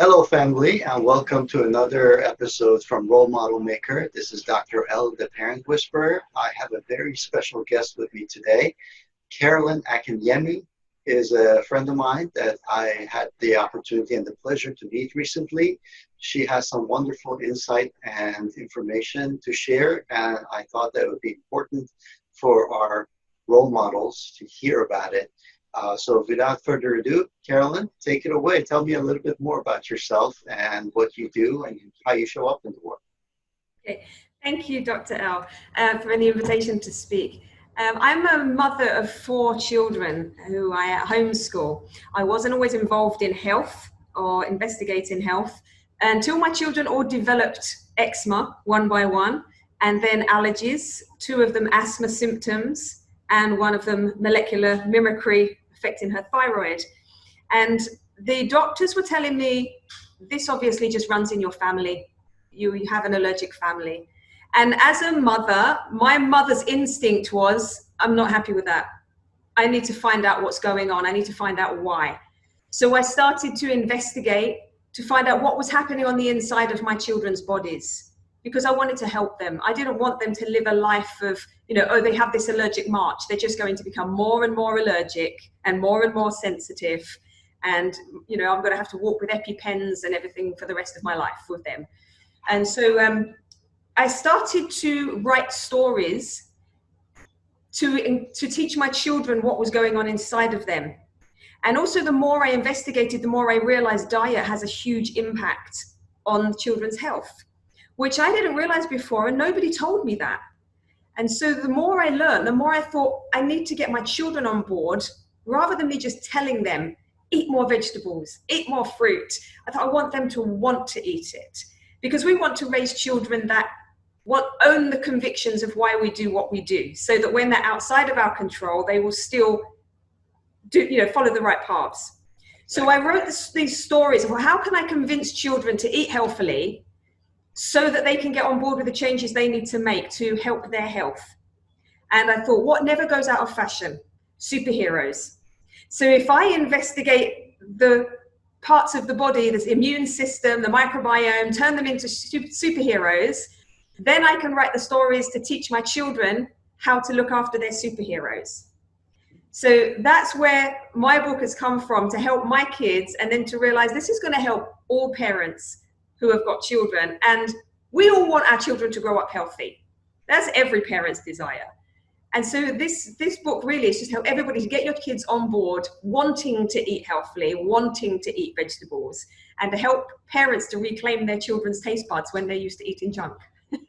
Hello, family, and welcome to another episode from Role Model Maker. This is Dr. L, the Parent Whisperer. I have a very special guest with me today. Carolyn Akinyemi is a friend of mine that I had the opportunity and the pleasure to meet recently. She has some wonderful insight and information to share, and I thought that would be important for our role models to hear about it. So without further ado, Carolyn, take it away. Tell me a little bit more about yourself and what you do and how you show up in the world. Okay. Thank you, Dr. L, for the invitation to speak. I'm a mother of 4 children who I homeschool. I wasn't always involved in health or investigating health until my children all developed eczema one by one, and then allergies, 2 of them asthma symptoms, and one of them molecular mimicry affecting her thyroid. And the doctors were telling me, this obviously just runs in your family. You have an allergic family. And as a mother, my mother's instinct was, I'm not happy with that. I need to find out what's going on. I need to find out why. So I started to investigate to find out what was happening on the inside of my children's bodies, because I wanted to help them. I didn't want them to live a life of, oh, they have this allergic march. They're just going to become more and more allergic and more sensitive. And, I'm going to have to walk with EpiPens and everything for the rest of my life with them. And so I started to write stories to teach my children what was going on inside of them. And also, the more I investigated, the more I realized diet has a huge impact on children's health, which I didn't realize before, and nobody told me that. And so the more I learned, the more I thought, I need to get my children on board, rather than me just telling them, eat more vegetables, eat more fruit. I thought I want them to want to eat it, because we want to raise children that own the convictions of why we do what we do, so that when they're outside of our control, they will still follow the right paths. So I wrote these stories of, well, how can I convince children to eat healthily so that they can get on board with the changes they need to make to help their health. And I thought, what never goes out of fashion? Superheroes. So if I investigate the parts of the body, this immune system, the microbiome, turn them into superheroes, then I can write the stories to teach my children how to look after their superheroes. So that's where my book has come from, to help my kids, and then to realize this is going to help all parents who have got children. And we all want our children to grow up healthy. That's every parent's desire. And so this book really is just help everybody to get your kids on board, wanting to eat healthily, wanting to eat vegetables, and to help parents to reclaim their children's taste buds when they're used to eating junk,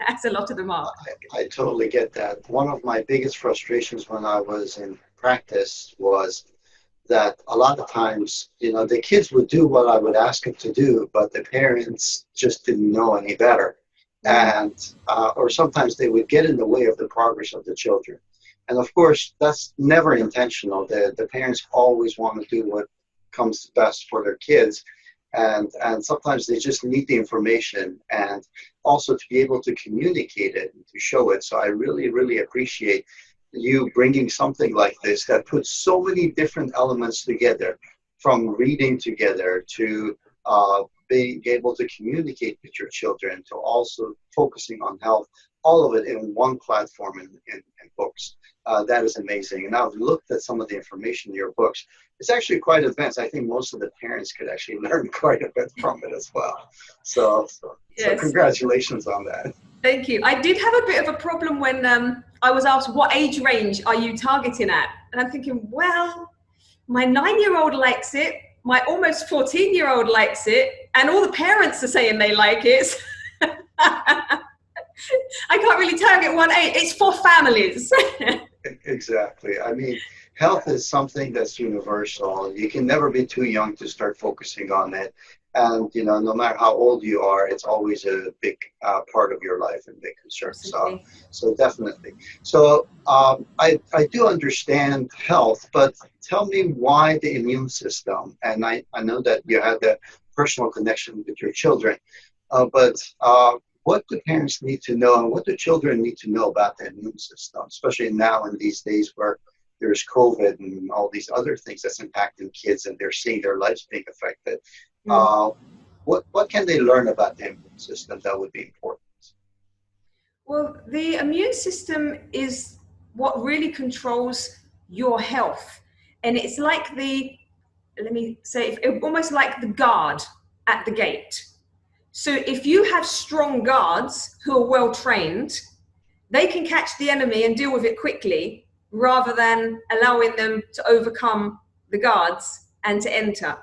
as a lot of them are. I totally get that. One of my biggest frustrations when I was in practice was that a lot of times, the kids would do what I would ask them to do, but the parents just didn't know any better. And or sometimes they would get in the way of the progress of the children. And of course, that's never intentional. The parents always want to do what comes best for their kids. And sometimes they just need the information, and also to be able to communicate it and to show it. So I really, really appreciate you bringing something like this that puts so many different elements together, from reading together to being able to communicate with your children, to also focusing on health, all of it in one platform in books. That is amazing. And I've looked at some of the information in your books. It's actually quite advanced. I think most of the parents could actually learn quite a bit from it as well. So congratulations on that. Thank you. I did have a bit of a problem when I was asked, what age range are you targeting at? And I'm thinking, well, my 9-year-old likes it, my almost 14-year-old likes it, and all the parents are saying they like it. I can't really target one age. It's for families. Exactly. I mean, health is something that's universal. You can never be too young to start focusing on it. And, no matter how old you are, it's always a big part of your life and big concern. So definitely. So I do understand health, but tell me why the immune system. And I know that you had that personal connection with your children, but what do parents need to know, and what do children need to know about the immune system, especially now in these days where there's COVID and all these other things that's impacting kids and they're seeing their lives being affected. What can they learn about the immune system that would be important? Well, the immune system is what really controls your health. And it's like let me say, almost like the guard at the gate. So if you have strong guards who are well trained, they can catch the enemy and deal with it quickly rather than allowing them to overcome the guards and to enter.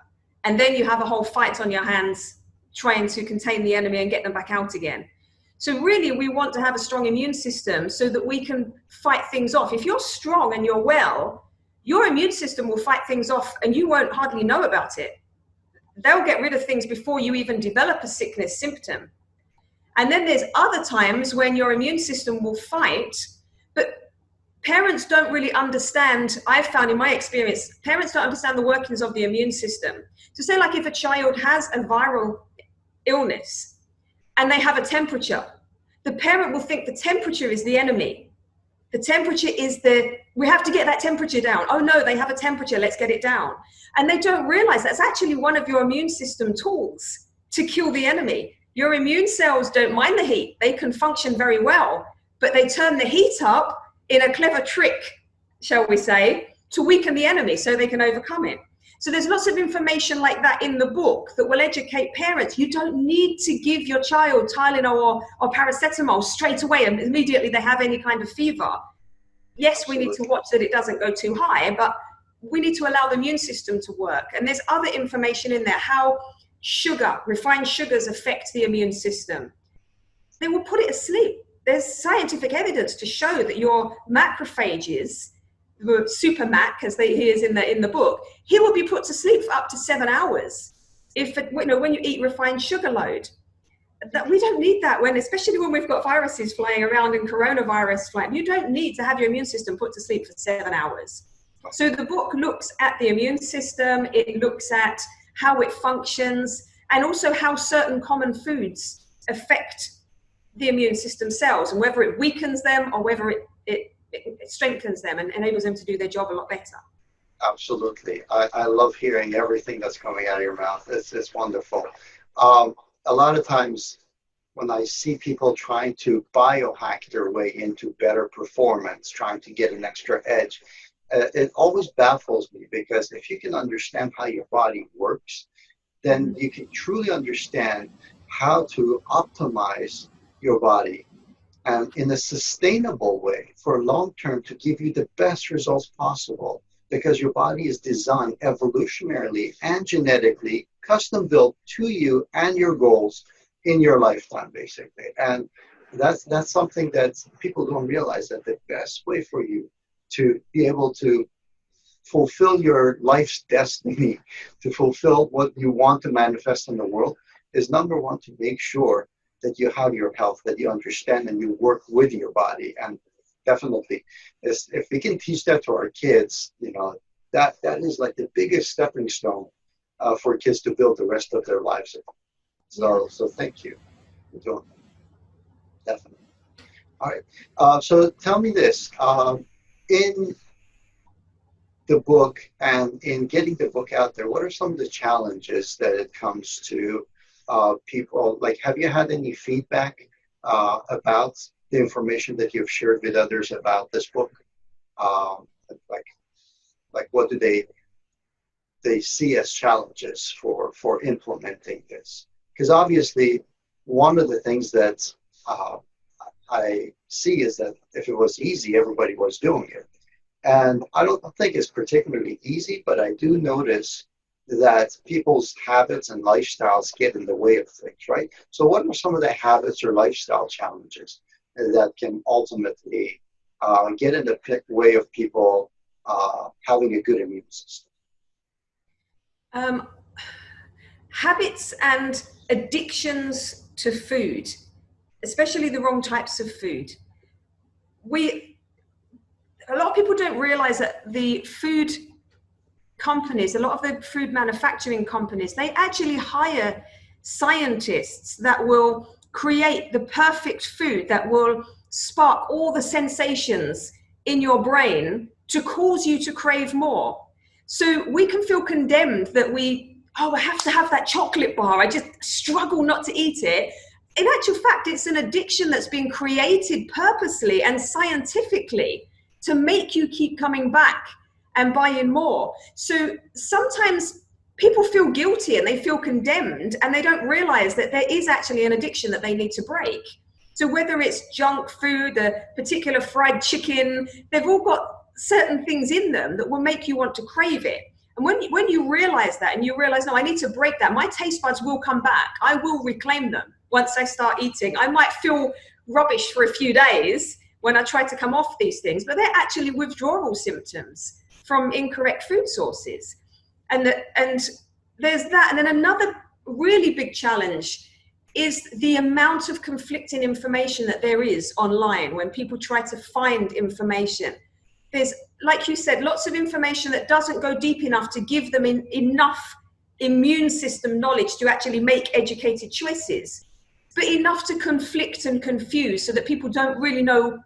And then you have a whole fight on your hands trying to contain the enemy and get them back out again. So really, we want to have a strong immune system so that we can fight things off. If you're strong and you're well, your immune system will fight things off and you won't hardly know about it. They'll get rid of things before you even develop a sickness symptom. And then there's other times when your immune system will fight, but parents don't really understand. I've found in my experience, parents don't understand the workings of the immune system. So say like if a child has a viral illness and they have a temperature, the parent will think the temperature is the enemy. The temperature is we have to get that temperature down. Oh no, they have a temperature, let's get it down. And they don't realize that's actually one of your immune system tools to kill the enemy. Your immune cells don't mind the heat. They can function very well, but they turn the heat up in a clever trick, shall we say, to weaken the enemy so they can overcome it. So there's lots of information like that in the book that will educate parents. You don't need to give your child Tylenol or paracetamol straight away and immediately they have any kind of fever. Yes, we need to watch that it doesn't go too high, but we need to allow the immune system to work. And there's other information in there, how refined sugars affect the immune system. They will put it asleep. There's scientific evidence to show that your macrophages, the super mac, as he is in the book, he will be put to sleep for up to 7 hours when you eat refined sugar load. That we don't need that especially when we've got viruses flying around and coronavirus flying. You don't need to have your immune system put to sleep for 7 hours. So the book looks at the immune system, it looks at how it functions, and also how certain common foods affect the immune system cells, and whether it weakens them or whether it strengthens them and enables them to do their job a lot better. Absolutely. I love hearing everything that's coming out of your mouth. It's wonderful. A lot of times when I see people trying to biohack their way into better performance, trying to get an extra edge, it always baffles me, because if you can understand how your body works, then you can truly understand how to optimize your body and in a sustainable way for long term to give you the best results possible, because your body is designed evolutionarily and genetically custom built to you and your goals in your lifetime, basically. And that's something that people don't realize, that the best way for you to be able to fulfill your life's destiny, to fulfill what you want to manifest in the world, is number one, to make sure that you have your health, that you understand and you work with your body. And definitely, if we can teach that to our kids, that is like the biggest stepping stone for kids to build the rest of their lives. So thank you for doing that. Definitely. All right. So tell me this. In the book and in getting the book out there, what are some of the challenges that it comes to people? Like, have you had any feedback about the information that you've shared with others about this book? Like what do they see as challenges for implementing this? Because obviously, one of the things that I see is that if it was easy, everybody was doing it. And I don't think it's particularly easy, but I do notice that people's habits and lifestyles get in the way of things, right? So what are some of the habits or lifestyle challenges that can ultimately get in the way of people having a good immune system? Habits and addictions to food, especially the wrong types of food. A lot of people don't realize that the food companies, a lot of the food manufacturing companies, they actually hire scientists that will create the perfect food that will spark all the sensations in your brain to cause you to crave more. So we can feel condemned that we oh, I have to have that chocolate bar. I just struggle not to eat it. In actual fact, it's an addiction that's been created purposely and scientifically to make you keep coming back and buying more. So sometimes people feel guilty and they feel condemned, and they don't realize that there is actually an addiction that they need to break. So whether it's junk food, a particular fried chicken, they've all got certain things in them that will make you want to crave it. And when you realize that, and you realize, no, I need to break that, my taste buds will come back. I will reclaim them once I start eating. I might feel rubbish for a few days when I try to come off these things, but they're actually withdrawal symptoms from incorrect food sources. And there's that. And then another really big challenge is the amount of conflicting information that there is online when people try to find information. There's, like you said, lots of information that doesn't go deep enough to give them enough immune system knowledge to actually make educated choices, but enough to conflict and confuse so that people don't really know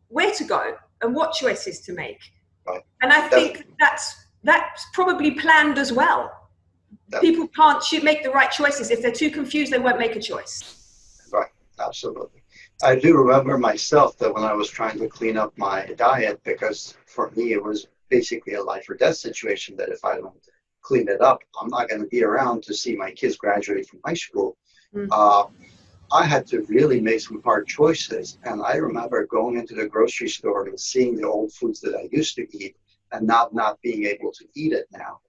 where to go and what choices to make. Right. And I think that's probably planned as well. People can't make the right choices. If they're too confused, they won't make a choice. Right, absolutely. I do remember myself that when I was trying to clean up my diet, because for me it was basically a life or death situation, that if I don't clean it up, I'm not going to be around to see my kids graduate from high school. I had to really make some hard choices. And I remember going into the grocery store and seeing the old foods that I used to eat and not being able to eat it now.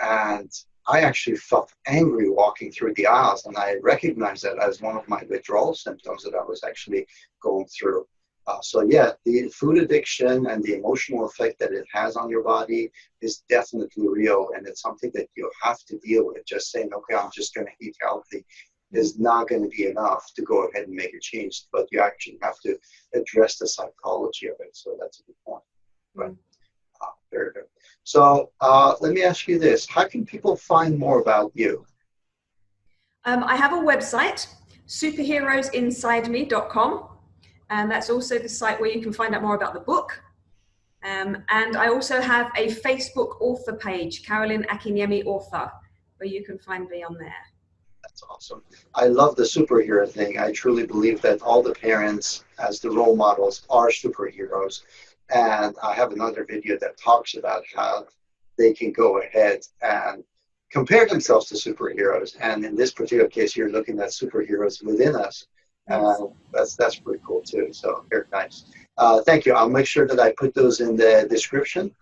And I actually felt angry walking through the aisles, and I recognized that as one of my withdrawal symptoms that I was actually going through. So yeah, the food addiction and the emotional effect that it has on your body is definitely real, and it's something that you have to deal with. Just saying, okay, I'm just going to eat healthy is not going to be enough to go ahead and make a change, but you actually have to address the psychology of it. So that's a good point. Right. Very good. So let me ask you this. How can people find more about you? I have a website, superheroesinsideme.com. And that's also the site where you can find out more about the book. And I also have a Facebook author page, Carolyn Akinyemi Author, where you can find me on there. That's awesome. I love the superhero thing. I truly believe that all the parents as the role models are superheroes. And I have another video that talks about how they can go ahead and compare themselves to superheroes. And in this particular case, you're looking at superheroes within us. That's pretty cool too. So very nice. Thank you. I'll make sure that I put those in the description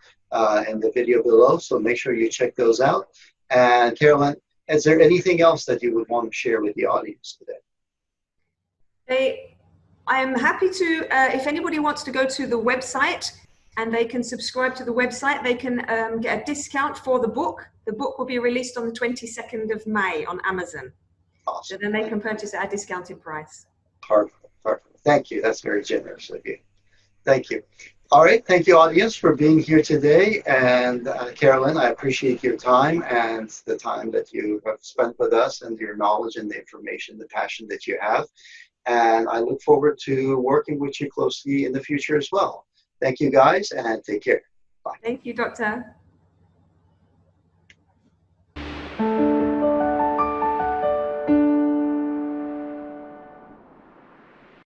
in the video below. So make sure you check those out. And Carolyn, is there anything else that you would want to share with the audience today? I'm happy to, if anybody wants to go to the website and they can subscribe to the website, they can get a discount for the book. The book will be released on the 22nd of May on Amazon. Awesome. So then they can purchase it at a discounted price. Perfect. Perfect. Thank you. That's very generous of you. Thank you. All right. Thank you, audience, for being here today. And Carolyn, I appreciate your time and the time that you have spent with us and your knowledge and the information, the passion that you have. And I look forward to working with you closely in the future as well. Thank you, guys, and take care. Bye. Thank you, Doctor.